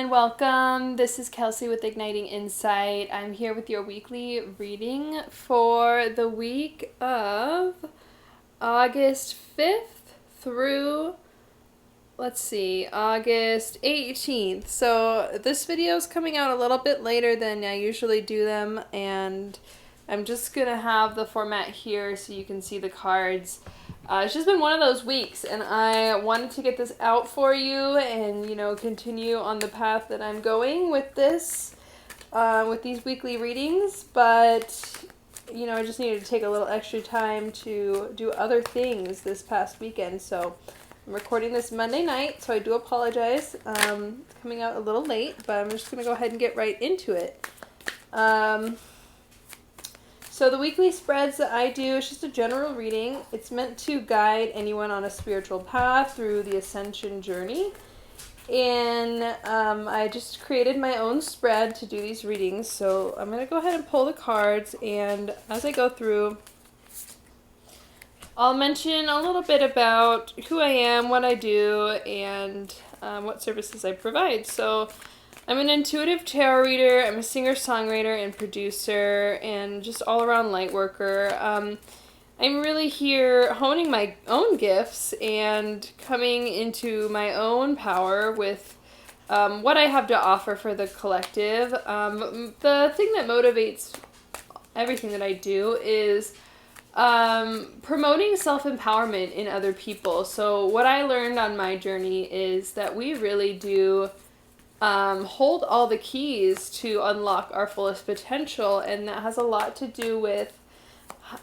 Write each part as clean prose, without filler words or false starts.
everyone, welcome. This is Kelsey with Igniting Insight. I'm here with your weekly reading for the week of August 5th through, August 18th. So this video is coming out a little bit later than I usually do them, and I'm just going to have the format here so you can see the cards. It's just been one of those weeks, and I wanted to get this out for you and, continue on the path that I'm going with this, with these weekly readings, but, I just needed to take a little extra time to do other things this past weekend, so I'm recording this Monday night, so I do apologize. It's coming out a little late, but I'm just going to go ahead and get right into it. So the weekly spreads that I do is just a general reading. It's meant to guide anyone on a spiritual path through the Ascension journey. And I just created my own spread to do these readings. So I'm going to go ahead and pull the cards. And as I go through, I'll mention a little bit about who I am, what I do, and what services I provide. So I'm an intuitive tarot reader, I'm a singer-songwriter and producer, and just all-around light worker. I'm really here honing my own gifts and coming into my own power with what I have to offer for the collective. The thing that motivates everything that I do is promoting self-empowerment in other people. So what I learned on my journey is that we really do hold all the keys to unlock our fullest potential, and that has a lot to do with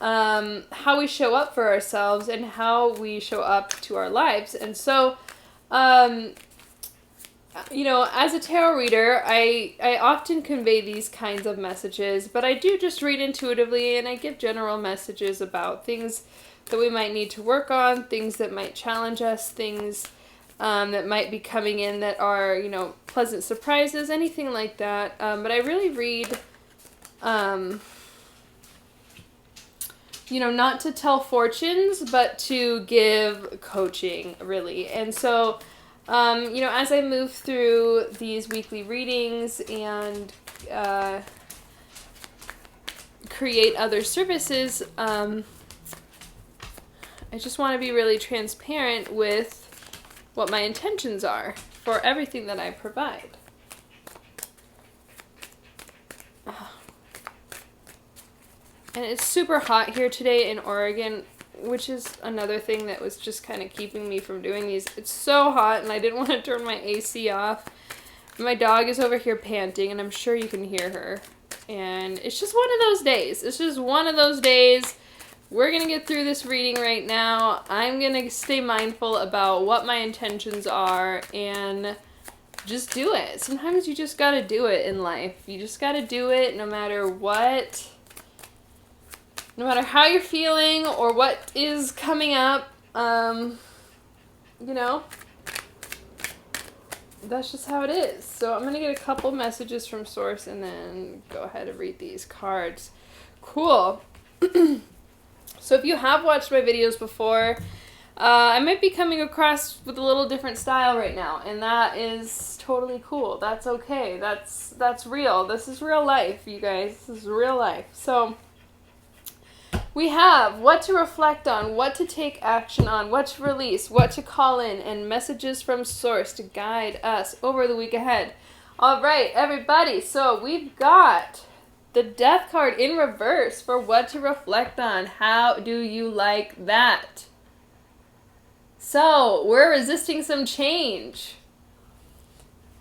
how we show up for ourselves and how we show up to our lives. And so, as a tarot reader, I often convey these kinds of messages, but I do just read intuitively, and I give general messages about things that we might need to work on, things that might challenge us, things that might be coming in that are, pleasant surprises, anything like that. But I really read, not to tell fortunes, but to give coaching, really. And so, as I move through these weekly readings and create other services, I just want to be really transparent with what my intentions are for everything that I provide. And it's super hot here today in Oregon, which is another thing that was just kind of keeping me from doing these. It's so hot, and I didn't want to turn my AC off. My dog is over here panting, and I'm sure you can hear her. And it's just one of those days. It's just one of those days. We're going to get through this reading right now. I'm going to stay mindful about what my intentions are and just do it. Sometimes you just got to do it in life. You just got to do it no matter what, no matter how you're feeling or what is coming up. That's just how it is. So I'm going to get a couple messages from Source and then go ahead and read these cards. Cool. So if you have watched my videos before, I might be coming across with a little different style right now, and that is totally cool. That's okay. That's real. This is real life, you guys. This is real life. So we have what to reflect on, what to take action on, what to release, what to call in, and messages from Source to guide us over the week ahead. All right, everybody. So we've got the Death card in reverse for what to reflect on. How do you like that? So, we're resisting some change.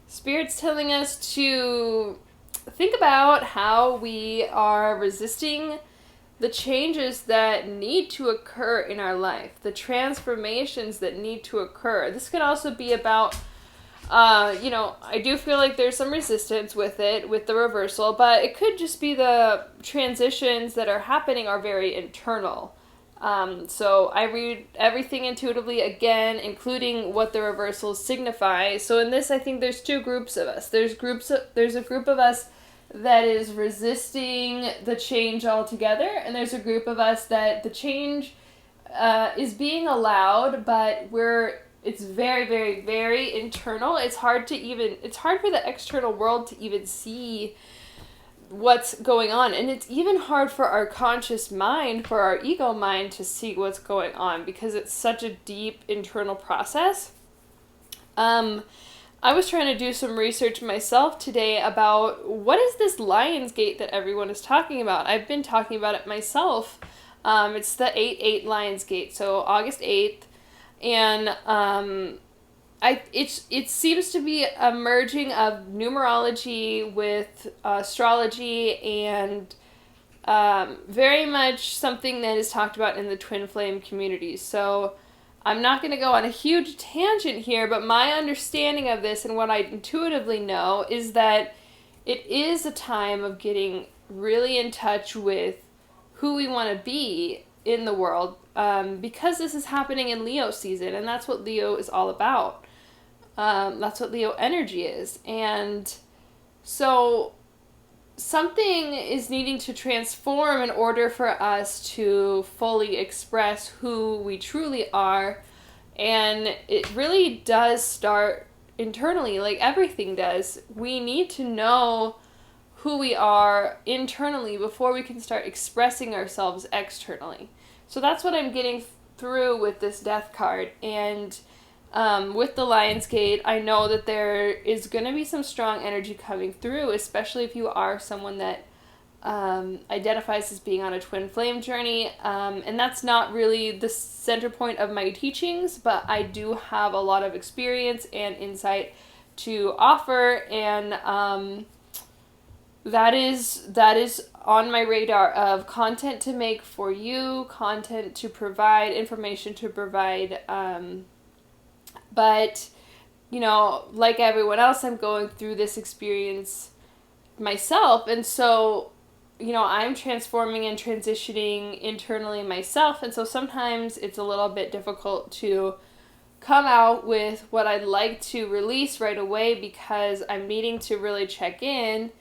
Spirit's telling us to think about how we are resisting the changes that need to occur in our life, the transformations that need to occur. This could also be about I do feel like there's some resistance with it, with the reversal, but it could just be the transitions that are happening are very internal. So I read everything intuitively again, including what the reversals signify. So in this, I think there's two groups of us. There's a group of us that is resisting the change altogether, and there's a group of us that the change is being allowed, but we're it's very, very, very internal. It's hard for the external world to even see what's going on. And it's even hard for our conscious mind, for our ego mind, to see what's going on because it's such a deep internal process. I was trying to do some research myself today about what is this Lion's Gate that everyone is talking about. I've been talking about it myself. It's the 8/8 Lion's Gate, so August 8th. And it seems to be a merging of numerology with astrology and very much something that is talked about in the twin flame community. So I'm not going to go on a huge tangent here, but my understanding of this and what I intuitively know is that it is a time of getting really in touch with who we want to be in the world, because this is happening in Leo season, and that's what Leo is all about. That's what Leo energy is. And so something is needing to transform in order for us to fully express who we truly are. And it really does start internally, like everything does. We need to know who we are internally before we can start expressing ourselves externally. So that's what I'm getting through with this Death card. And with the Lion's Gate, I know that there is going to be some strong energy coming through, especially if you are someone that identifies as being on a twin flame journey. And that's not really the center point of my teachings, but I do have a lot of experience and insight to offer, and that is on my radar of content to make for you, content to provide, information to provide. But, you know, like everyone else, I'm going through this experience myself. And so, you know, I'm transforming and transitioning internally myself. And so sometimes it's a little bit difficult to come out with what I'd like to release right away because I'm needing to really check in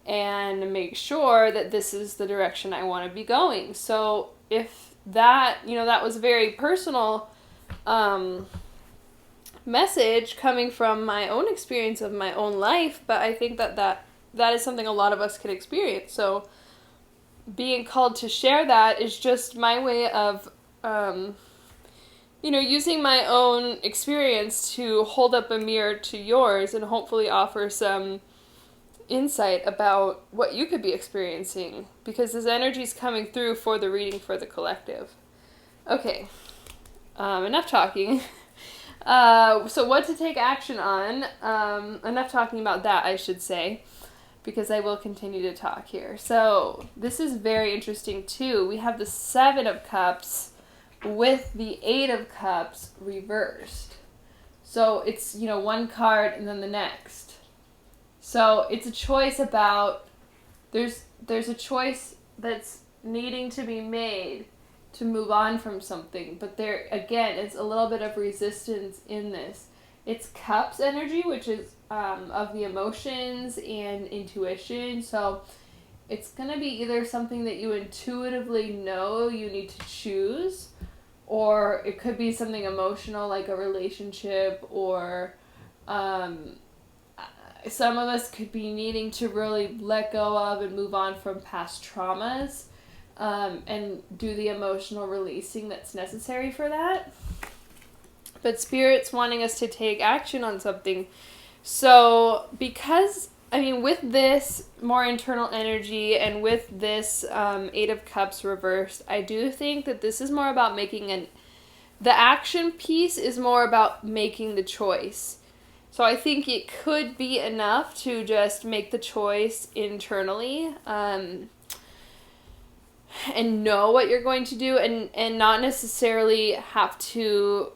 and make sure that this is the direction I want to be going. So if that, you know, that was a very personal message coming from my own experience of my own life, but I think that is something a lot of us can experience. So being called to share that is just my way of, you know, using my own experience to hold up a mirror to yours and hopefully offer some insight about what you could be experiencing, because this energy is coming through for the reading for the collective. Okay, enough talking. So what to take action on, enough talking about that, I should say, because I will continue to talk here. So this is very interesting too. We have the 7 of Cups with the 8 of Cups reversed. So it's, you know, one card and then the next. So it's a choice about, there's a choice that's needing to be made to move on from something. But there, again, it's a little bit of resistance in this. It's Cups energy, which is of the emotions and intuition. So it's going to be either something that you intuitively know you need to choose, or it could be something emotional like a relationship, or some of us could be needing to really let go of and move on from past traumas, and do the emotional releasing that's necessary for that. But Spirit's wanting us to take action on something. So because, I mean, with this more internal energy and with this 8 of Cups reversed, I do think that this is more about making the action piece is more about making the choice. So I think it could be enough to just make the choice internally, and know what you're going to do, and not necessarily have to,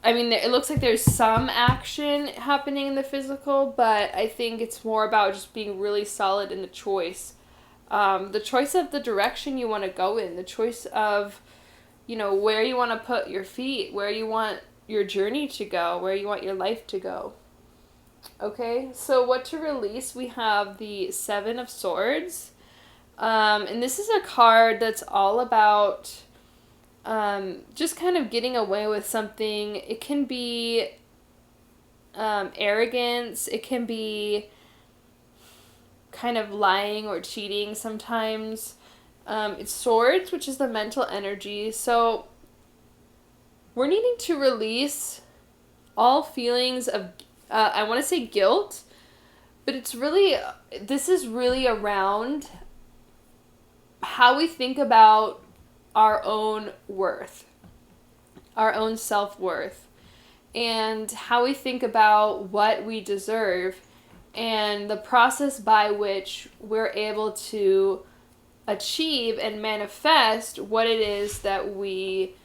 I mean, it looks like there's some action happening in the physical, but I think it's more about just being really solid in the choice. The choice of the direction you want to go in, the choice of, you know, where you want to put your feet, where you want your journey to go, where you want your life to go. Okay, so what to release? We have the 7 of Swords. And this is a card that's all about just kind of getting away with something. It can be arrogance. It can be kind of lying or cheating sometimes. It's swords, which is the mental energy. So we're needing to release all feelings of, I want to say guilt, but this is really around how we think about our own worth, our own self-worth, and how we think about what we deserve, and the process by which we're able to achieve and manifest what it is that we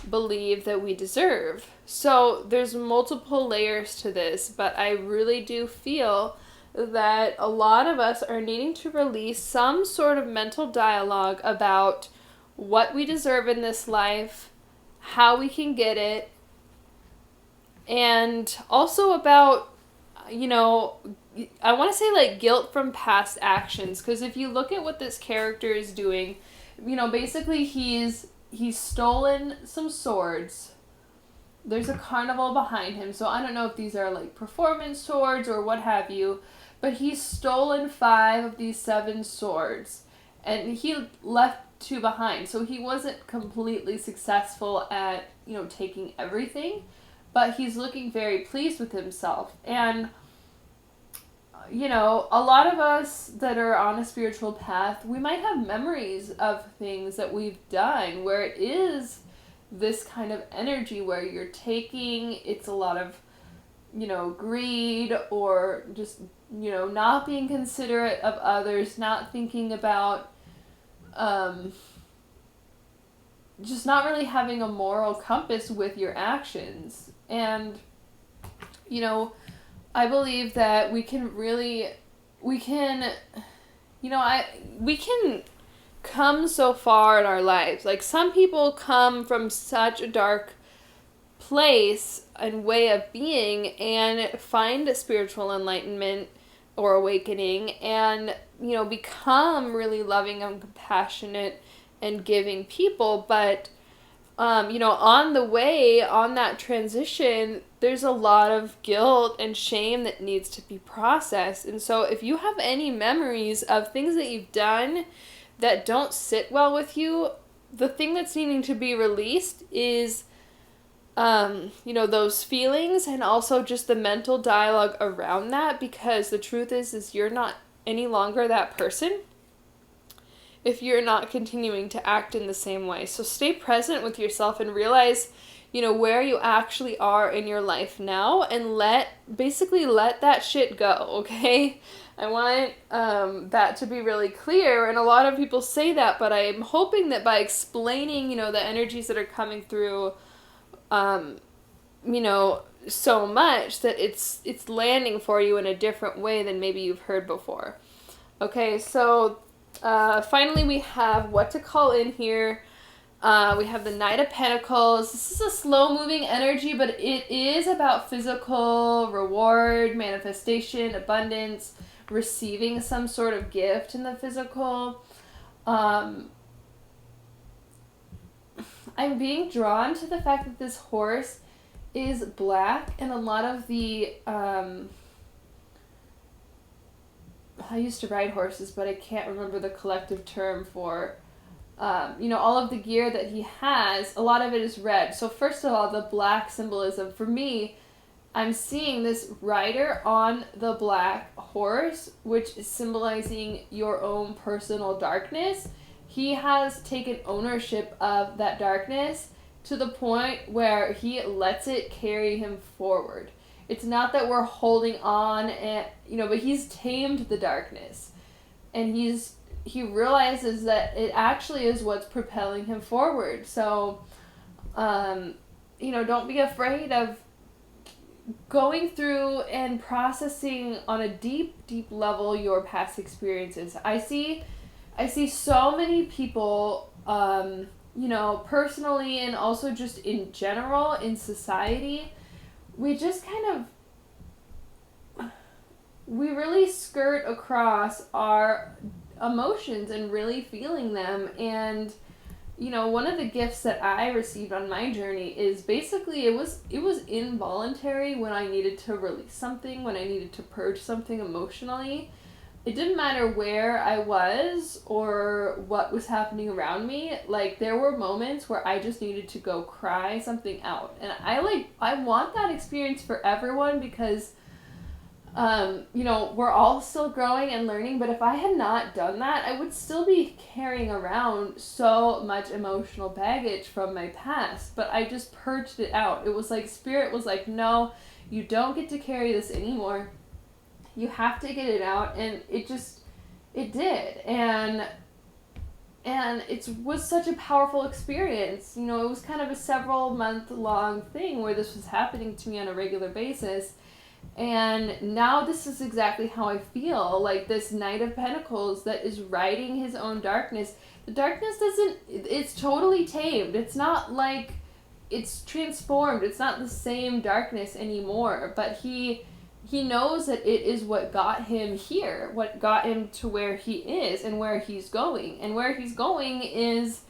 believe that we deserve. So there's multiple layers to this, but I really do feel that a lot of us are needing to release some sort of mental dialogue about what we deserve in this life, how we can get it, and also about, I want to say like guilt from past actions, because if you look at what this character is doing, basically he's stolen some swords. There's a carnival behind him, so I don't know if these are like performance swords or what have you, but he's stolen 5 of these 7 swords, and he left 2 behind, so he wasn't completely successful at, taking everything, but he's looking very pleased with himself. And a lot of us that are on a spiritual path, we might have memories of things that we've done where it is this kind of energy where you're taking, it's a lot of, greed, or just, not being considerate of others, not thinking about, just not really having a moral compass with your actions. And, I believe that we can come so far in our lives. Like, some people come from such a dark place and way of being and find spiritual enlightenment or awakening and, become really loving and compassionate and giving people. But, on the way, on that transition, there's a lot of guilt and shame that needs to be processed. And so if you have any memories of things that you've done that don't sit well with you, the thing that's needing to be released is, those feelings, and also just the mental dialogue around that, because the truth is you're not any longer that person if you're not continuing to act in the same way. So stay present with yourself and realize, where you actually are in your life now, and let that shit go, okay? I want that to be really clear, and a lot of people say that, but I'm hoping that by explaining, the energies that are coming through, so much, that it's landing for you in a different way than maybe you've heard before. Okay, so finally we have what to call in here. We have the Knight of Pentacles. This is a slow-moving energy, but it is about physical reward, manifestation, abundance, receiving some sort of gift in the physical. I'm being drawn to the fact that this horse is black, and a lot of the I used to ride horses, but I can't remember the collective term for all of the gear that he has. A lot of it is red. So first of all, the black symbolism for me, I'm seeing this rider on the black horse, which is symbolizing your own personal darkness. He has taken ownership of that darkness to the point where he lets it carry him forward. It's not that we're holding on and, but he's tamed the darkness. And he realizes that it actually is what's propelling him forward. So, don't be afraid of going through and processing on a deep, deep level your past experiences. I see so many people, personally and also just in general in society, we just we really skirt across our emotions and really feeling them. And, you know, one of the gifts that I received on my journey is basically it was involuntary when I needed to release something, when I needed to purge something emotionally. It didn't matter where I was or what was happening around me. Like, there were moments where I just needed to go cry something out. And I want that experience for everyone because, you know, we're all still growing and learning. But if I had not done that, I would still be carrying around so much emotional baggage from my past. But I just purged it out. It was like Spirit was like, no, you don't get to carry this anymore. You have to get it out, and it did, and it was such a powerful experience. You know, it was kind of a several month long thing where this was happening to me on a regular basis, and now this is exactly how I feel, like this Knight of Pentacles that is riding his own darkness. The darkness it's totally tamed. It's not like it's transformed. It's not the same darkness anymore, but he knows that it is what got him here, what got him to where he is and where he's going. And where he's going is,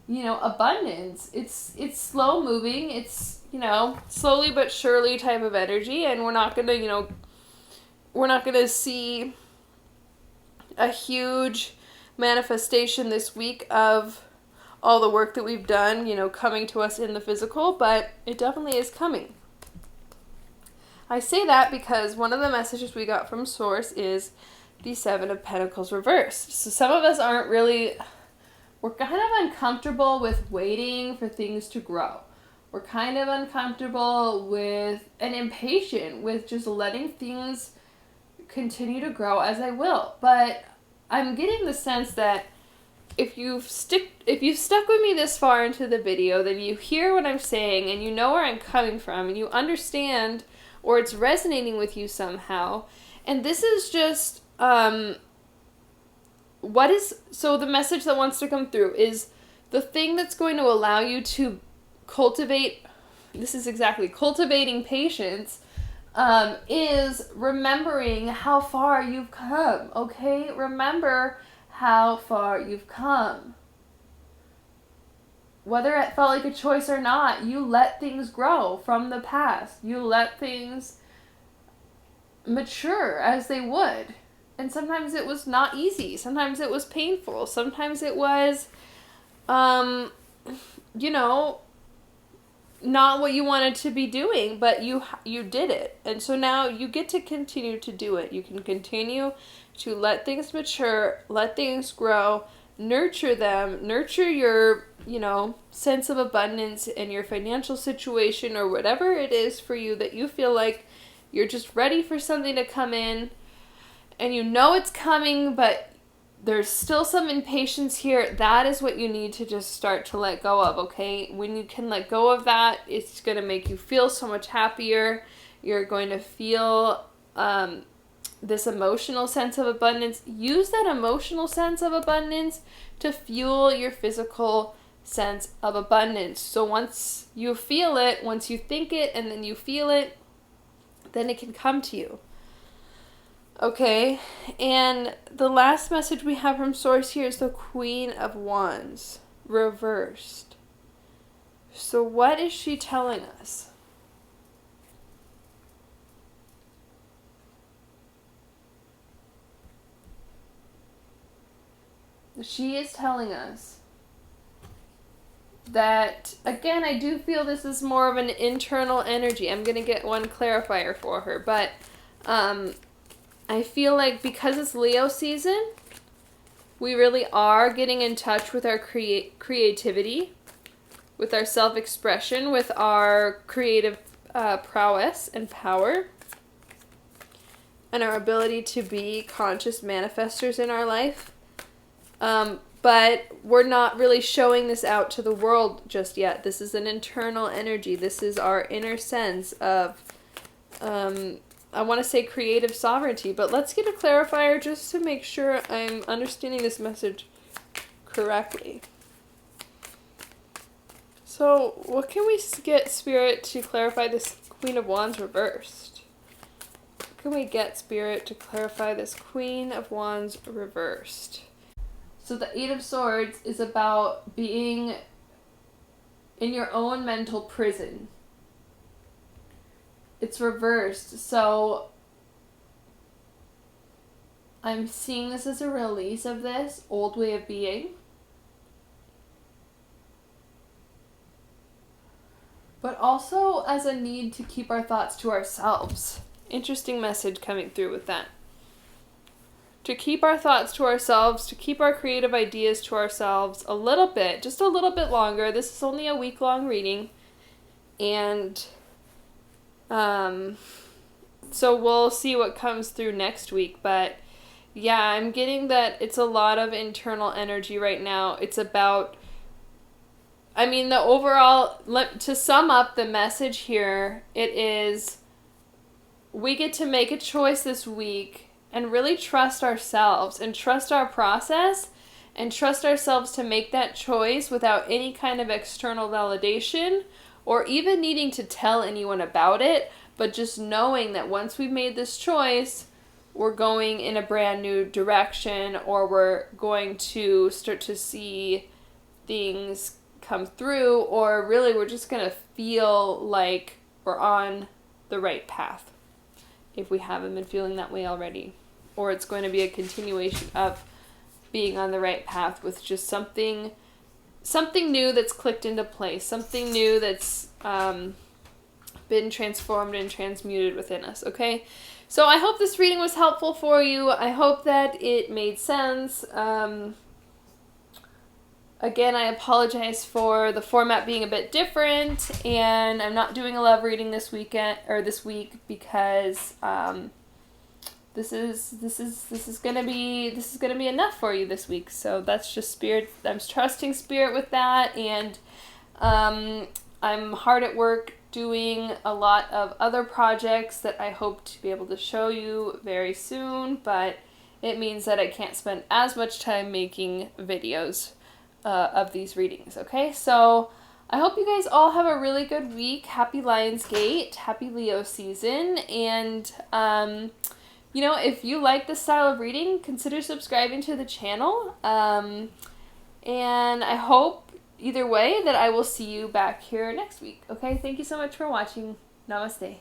you know, abundance. It's slow moving. It's, you know, slowly but surely type of energy. And we're not going to see a huge manifestation this week of all the work that we've done, you know, coming to us in the physical, but it definitely is coming. I say that because one of the messages we got from Source is the Seven of Pentacles reversed. So some of us we're kind of uncomfortable with waiting for things to grow. We're kind of uncomfortable with and impatient with just letting things continue to grow as I will. But I'm getting the sense that if you've stuck with me this far into the video, then you hear what I'm saying and you know where I'm coming from and you understand, or it's resonating with you somehow. And this is just, so the message that wants to come through is the thing that's going to allow you to cultivate, this is exactly, cultivating patience, is remembering how far you've come, okay? Remember how far you've come. Whether it felt like a choice or not, you let things grow from the past. You let things mature as they would. And sometimes it was not easy. Sometimes it was painful. Sometimes it was, you know, not what you wanted to be doing, but you did it. And so now you get to continue to do it. You can continue to let things mature, let things grow, nurture them, nurture your, you know, sense of abundance in your financial situation or whatever it is for you that you feel like you're just ready for something to come in and you know it's coming, but there's still some impatience here. That is what you need to just start to let go of, okay? When you can let go of that, it's going to make you feel so much happier. You're going to feel this emotional sense of abundance. Use that emotional sense of abundance to fuel your physical sense of abundance. So once you feel it, once you think it, and then you feel it, then it can come to you. Okay, and the last message we have from Source here is the Queen of Wands, reversed. So what is she telling us? She is telling us that, again, I do feel this is more of an internal energy. I'm going to get one clarifier for her, but I feel like because it's Leo season, we really are getting in touch with our creativity, with our self-expression, with our creative prowess and power, and our ability to be conscious manifestors in our life. But we're not really showing this out to the world just yet. This is an internal energy. This is our inner sense of, I want to say creative sovereignty, but let's get a clarifier just to make sure I'm understanding this message correctly. So what can we get Spirit to clarify this Queen of Wands reversed? What can we get Spirit to clarify this Queen of Wands reversed? So the Eight of Swords is about being in your own mental prison. It's reversed. So I'm seeing this as a release of this old way of being. But also as a need to keep our thoughts to ourselves. Interesting message coming through with that. To keep our thoughts to ourselves, to keep our creative ideas to ourselves a little bit, just a little bit longer. This is only a week-long reading. And so we'll see what comes through next week. But yeah, I'm getting that it's a lot of internal energy right now. It's about, I mean, the overall, to sum up the message here, it is we get to make a choice this week and really trust ourselves and trust our process and trust ourselves to make that choice without any kind of external validation or even needing to tell anyone about it, but just knowing that once we've made this choice, we're going in a brand new direction, or we're going to start to see things come through, or really we're just going to feel like we're on the right path if we haven't been feeling that way already. Or it's going to be a continuation of being on the right path with just something new that's clicked into place, something new that's been transformed and transmuted within us, okay? So I hope this reading was helpful for you. I hope that it made sense. Again, I apologize for the format being a bit different, and I'm not doing a love reading this week because this is gonna be enough for you this week. So that's just spirit. I'm trusting spirit with that, and I'm hard at work doing a lot of other projects that I hope to be able to show you very soon, but it means that I can't spend as much time making videos of these readings, okay? So I hope you guys all have a really good week. Happy Lionsgate, happy Leo season, and you know, if you like this style of reading, consider subscribing to the channel, and I hope either way that I will see you back here next week, okay? Thank you so much for watching. Namaste.